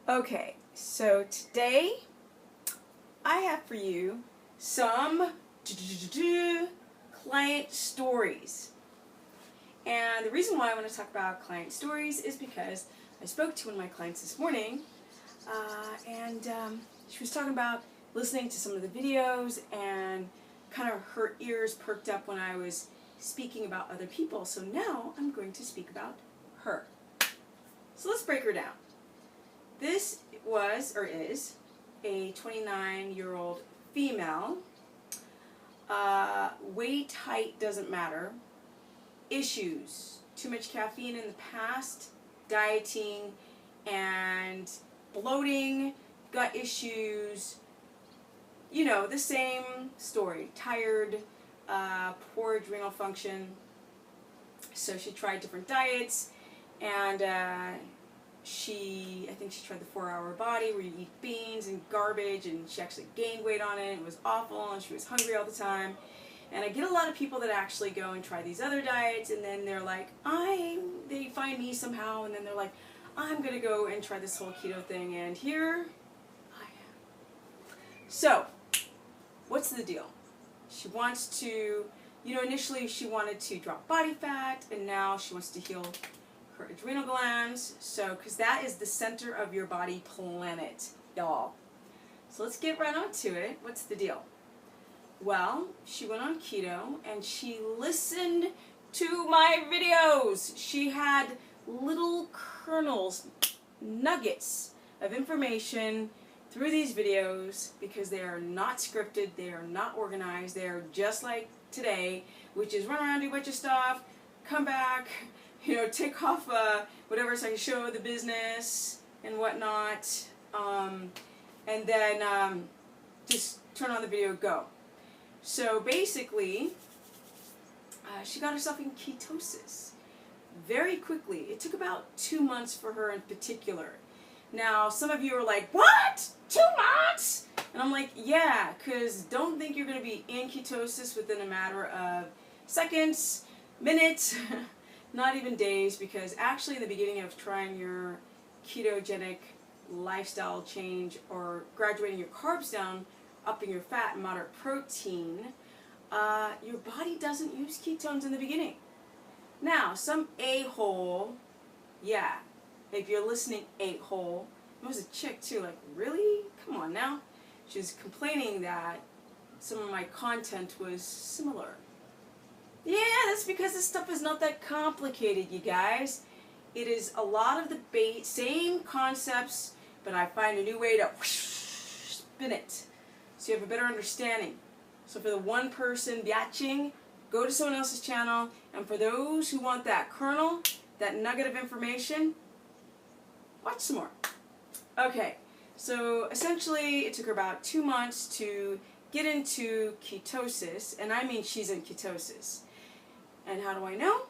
Okay, so today I have for you some client stories. And the reason why I want to talk about client stories is because I spoke to one of my clients this morning, and she was talking about listening to some of the videos, and kind of her ears perked up when I was speaking about other people. So now I'm going to speak about her. So let's break her down. This was, or is, a 29-year-old female. Weight, height doesn't matter. Issues: too much caffeine in the past, dieting, and bloating, gut issues. You know, the same story. Tired, poor adrenal function. So she tried different diets, and I think she tried the 4-Hour Body, where you eat beans and garbage, and she actually gained weight on it. It was awful, and she was hungry all the time. And I get a lot of people that actually go and try these other diets, and then they're like, they find me somehow, and then they're like, I'm going to go and try this whole keto thing, and here I am. So, what's the deal? She wants to, initially she wanted to drop body fat, and now she wants to heal her adrenal glands. So, because that is the center of your body planet, y'all. So let's get right on to it. What's the deal? Well, she went on keto and she listened to my videos. She had little kernels, nuggets of information through these videos, because they are not scripted, they are not organized, they are just like today, which is run around, do a bunch of stuff, come back, take off whatever so I can show the business and whatnot, and then just turn on the video, go. So basically, she got herself in ketosis very quickly. It took about 2 months for her in particular. Now, some of you are like, what? 2 months? And I'm like, yeah, because don't think you're going to be in ketosis within a matter of seconds, minutes, not even days, because actually in the beginning of trying your ketogenic lifestyle change, or graduating your carbs down, upping your fat and moderate protein, your body doesn't use ketones in the beginning. Now, some a-hole, yeah, if you're listening, a-hole, it was a chick too, like, really? Come on now. She was complaining that some of my content was similar. Yeah, that's because this stuff is not that complicated, you guys. It is a lot of the same concepts, but I find a new way to spin it, so you have a better understanding. So for the one person watching, go to someone else's channel, and for those who want that kernel, that nugget of information, watch some more. Okay, so essentially it took her about 2 months to get into ketosis, and I mean she's in ketosis. And how do I know?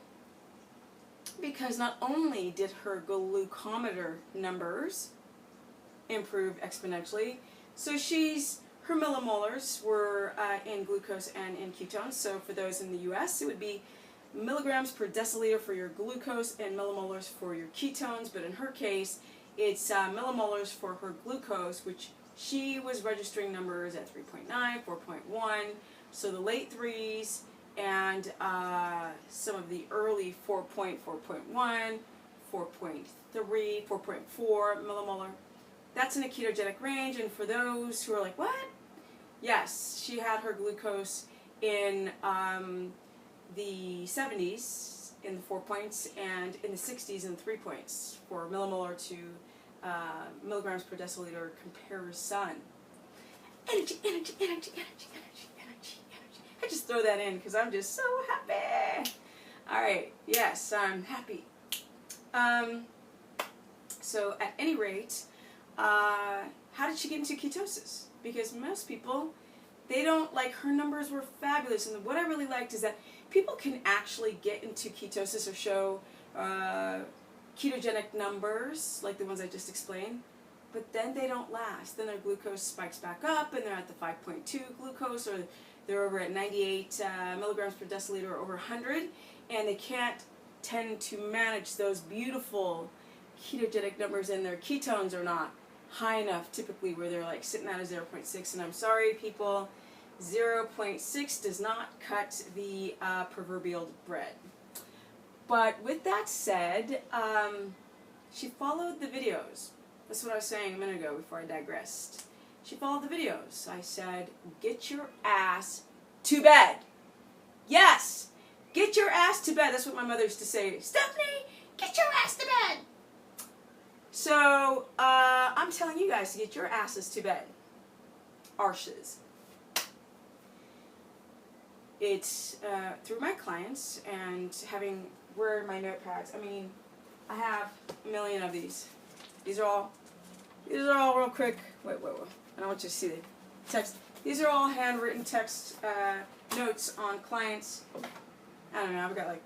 Because not only did her glucometer numbers improve exponentially, so her millimolars were in glucose and in ketones. So for those in the US, it would be milligrams per deciliter for your glucose and millimolars for your ketones. But in her case, it's millimolars for her glucose, which she was registering numbers at 3.9, 4.1, so the late threes, and some of the early 4.1, 4.3, 4.4 millimole. That's in a ketogenic range, and for those who are like, what? Yes, she had her glucose in the 70s in the 4 points, and in the 60s in the 3 points for millimolar to milligrams per deciliter comparison. Energy, energy, energy, energy, energy, energy, energy. I just throw that in because I'm just so happy. Alright, yes, I'm happy. So at any rate, how did she get into ketosis? Because most people, they don't, like, her numbers were fabulous, and what I really liked is that people can actually get into ketosis or show ketogenic numbers, like the ones I just explained, but then they don't last. Then their glucose spikes back up, and they're at the 5.2 glucose, or they're over at 98 milligrams per deciliter, or over 100, and they can't tend to manage those beautiful ketogenic numbers, and their ketones are not high enough typically where they're like sitting at a 0.6, and I'm sorry people, 0.6 does not cut the proverbial bread. But with that said, she followed the videos. That's what I was saying a minute ago before I digressed. She followed the videos. I said, get your ass to bed. Yes, get your ass to bed. That's what my mother used to say. Stephanie, get your ass to bed. So, I'm telling you guys to get your asses to bed. Arshes. It's through my clients and having, where are my notepads? I mean, I have a million of these. These are all real quick. Wait. I don't want you to see the text. These are all handwritten text notes on clients. I don't know, I've got like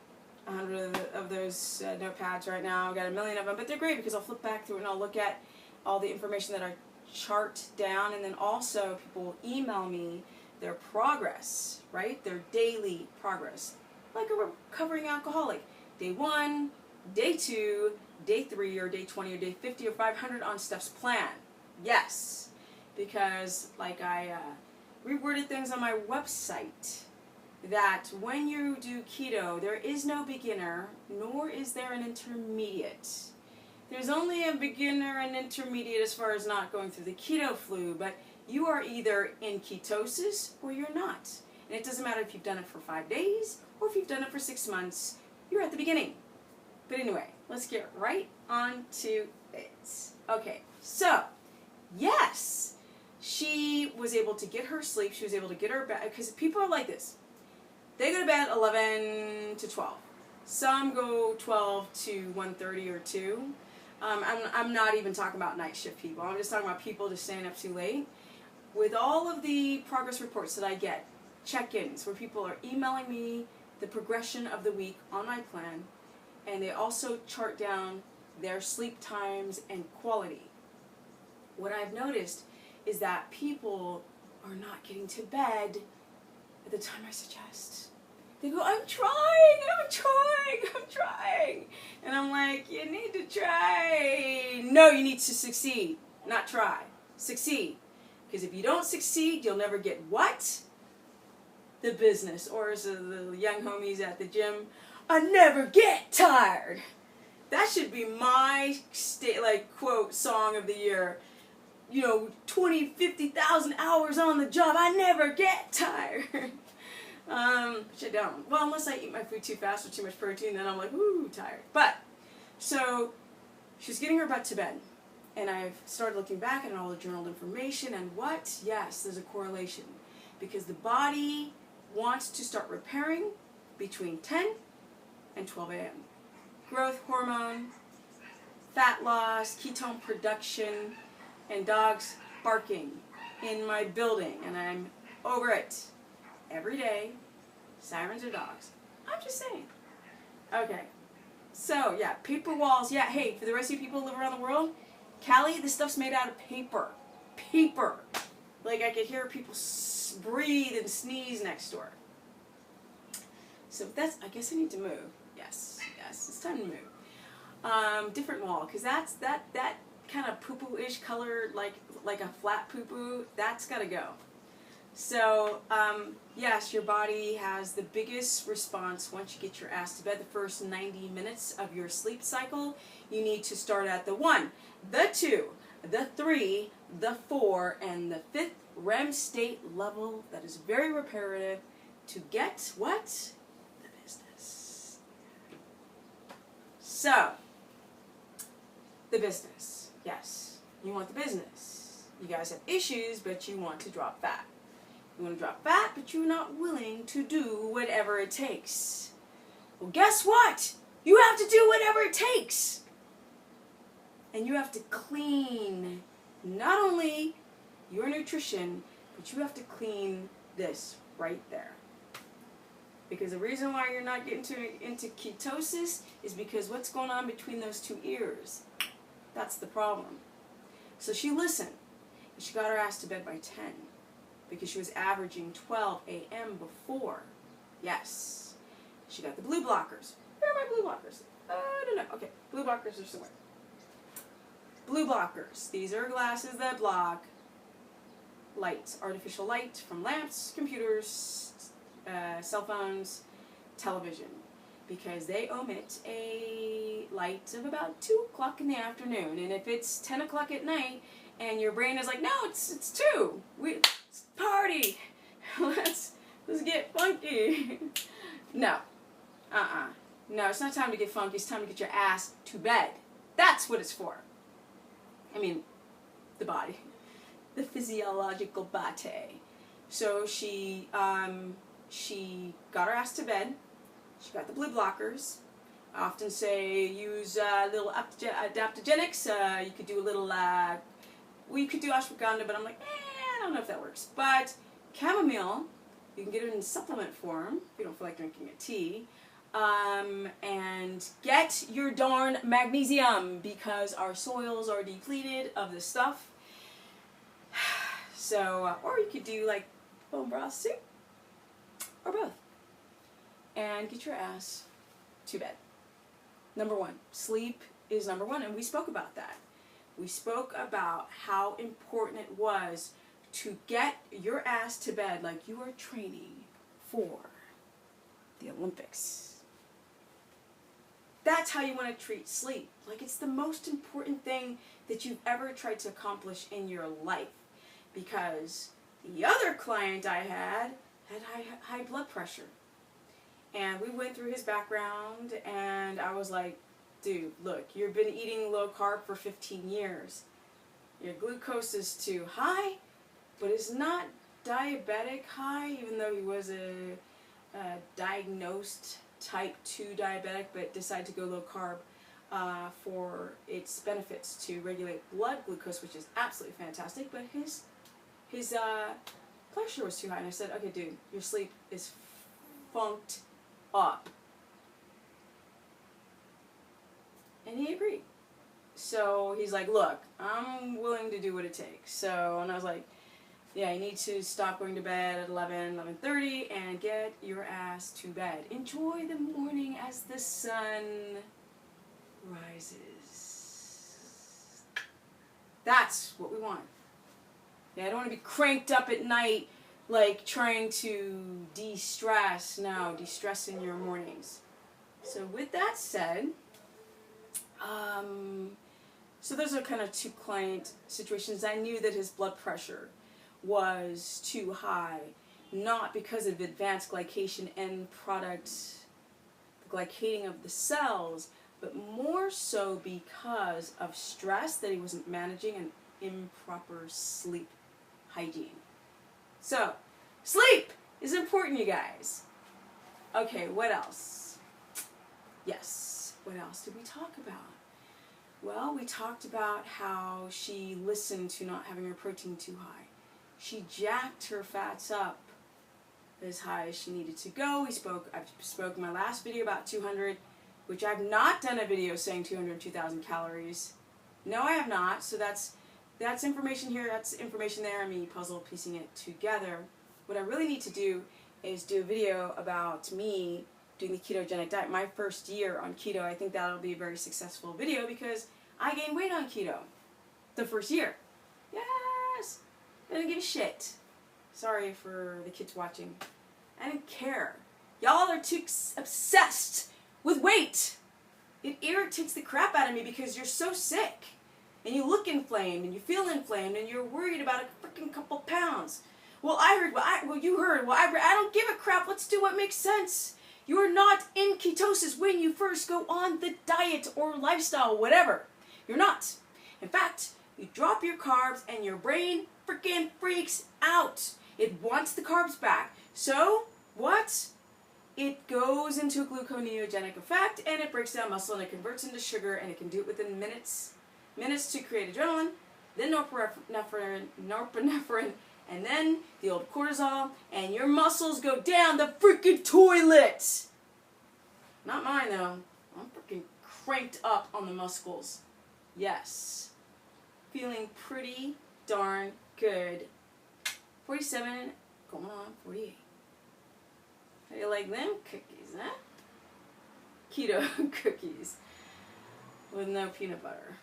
100 of those notepads right now. I've got a million of them, but they're great because I'll flip back through and I'll look at all the information that I chart down, and then also people will email me their progress, right? Their daily progress. Like a recovering alcoholic. Day 1, day 2, day 3, or day 20, or day 50, or 500 on Steph's plan. Yes. Because, like I reworded things on my website, that when you do keto, there is no beginner, nor is there an intermediate. There's only a beginner and intermediate as far as not going through the keto flu, but you are either in ketosis or you're not. And it doesn't matter if you've done it for 5 days or if you've done it for 6 months, you're at the beginning. But anyway, let's get right on to it. Okay, so, yes, she was able to get her sleep, she was able to get her bed, because people are like this. They go to bed 11 to 12. Some go 12 to 1:30 or 2. I'm not even talking about night shift people. I'm just talking about people just staying up too late. With all of the progress reports that I get, check-ins where people are emailing me the progression of the week on my plan, and they also chart down their sleep times and quality. What I've noticed is that people are not getting to bed at the time I suggest. They go, I'm trying. And I'm like, you need to try. No, you need to succeed, not try. Succeed. Because if you don't succeed, you'll never get what? The business. Or as the young homies at the gym, I never get tired. That should be my quote song of the year. 50,000 hours on the job. I never get tired. Which I don't. Well, unless I eat my food too fast with too much protein, then I'm like, ooh, tired. But, so, she's getting her butt to bed. And I've started looking back at all the journaled information, and what? Yes, there's a correlation. Because the body wants to start repairing between 10 and 12 a.m. Growth hormone, fat loss, ketone production, and dogs barking in my building, and I'm over it. Every day, sirens or dogs. I'm just saying. Okay. So, yeah, paper walls. Yeah, hey, for the rest of you people who live around the world, Callie, this stuff's made out of paper. Paper. Like, I could hear people breathe and sneeze next door. So, I guess I need to move. Yes, it's time to move. Different wall, because that kind of poo-poo-ish color, like a flat poo-poo, that's got to go. So, yes, your body has the biggest response once you get your ass to bed. The first 90 minutes of your sleep cycle, you need to start at the 1, the 2, the 3, the 4, and the 5th REM state level that is very reparative to get what? The business. So, the business. Yes, you want the business. You guys have issues, but you want to drop fat. You want to drop fat, but you're not willing to do whatever it takes. Well, guess what? You have to do whatever it takes. And you have to clean not only your nutrition, but you have to clean this right there. Because the reason why you're not getting into ketosis is because what's going on between those two ears? That's the problem. So she listened, and she got her ass to bed by 10. Because she was averaging 12 a.m. before. Yes. She got the blue blockers. Where are my blue blockers? I don't know. Okay, blue blockers are somewhere. Blue blue blockers. These are glasses that block light, artificial light from lamps, computers, cell phones, television, because they emit a light of about 2 o'clock in the afternoon. And if it's 10 o'clock at night and your brain is like, no, it's 2, it's party, let's get funky. No, no, it's not time to get funky, it's time to get your ass to bed. That's what it's for. I mean, the body. The physiological body. So she got her ass to bed. She got the blue blockers. I often say use little adaptogenics. You could do a little, well, you could do ashwagandha, but I'm like, I don't know if that works. But chamomile, you can get it in supplement form if you don't feel like drinking a tea. And get your darn magnesium, because our soils are depleted of this stuff. So, or you could do like bone broth soup, or both. And get your ass to bed. Number 1, sleep is number 1, and we spoke about that. We spoke about how important it was to get your ass to bed like you are training for the Olympics. That's how you want to treat sleep. Like it's the most important thing that you've ever tried to accomplish in your life. Because the other client I had high blood pressure. And we went through his background, and I was like, dude, look, you've been eating low carb for 15 years. Your glucose is too high, but it's not diabetic high, even though he was a diagnosed type 2 diabetic, but decided to go low carb for its benefits to regulate blood glucose, which is absolutely fantastic. But his pressure was too high, and I said, okay, dude, your sleep is funked up. And he agreed. So he's like, look, I'm willing to do what it takes. So, and I was like, yeah, you need to stop going to bed at 11:30 and get your ass to bed. Enjoy the morning as the sun rises. That's what we want. Yeah, I don't want to be cranked up at night like trying to de-stress. No, de-stress in your mornings. So with that said, so those are kind of 2 client situations. I knew that his blood pressure was too high, not because of advanced glycation end product, the glycating of the cells, but more so because of stress that he wasn't managing and improper sleep hygiene. So, sleep is important, you guys. Okay, what else? Yes, what else did we talk about? Well, we talked about how she listened to not having her protein too high. She jacked her fats up as high as she needed to go. I spoke in my last video about 200, which I've not done a video saying 200, 2,000 calories. No, I have not. So that's information here, that's information there, and me puzzle piecing it together. What I really need to do is do a video about me doing the ketogenic diet. My first year on keto, I think that'll be a very successful video because I gained weight on keto the first year. Yes! I didn't give a shit. Sorry for the kids watching. I didn't care. Y'all are too obsessed with weight. It irritates the crap out of me because you're so sick. And you look inflamed, and you feel inflamed, and you're worried about a freaking couple pounds. Well, I heard, well, you heard, well, I don't give a crap. Let's do what makes sense. You are not in ketosis when you first go on the diet or lifestyle, whatever. You're not. In fact, you drop your carbs, and your brain freaking freaks out. It wants the carbs back. So, what? It goes into a gluconeogenic effect, and it breaks down muscle, and it converts into sugar, and it can do it within minutes to create adrenaline, then norepinephrine, and then the old cortisol, and your muscles go down the freaking toilet. Not mine, though. I'm freaking cranked up on the muscles. Yes. Feeling pretty darn good. 47, going on 48. How do you like them cookies, huh? Keto cookies with no peanut butter.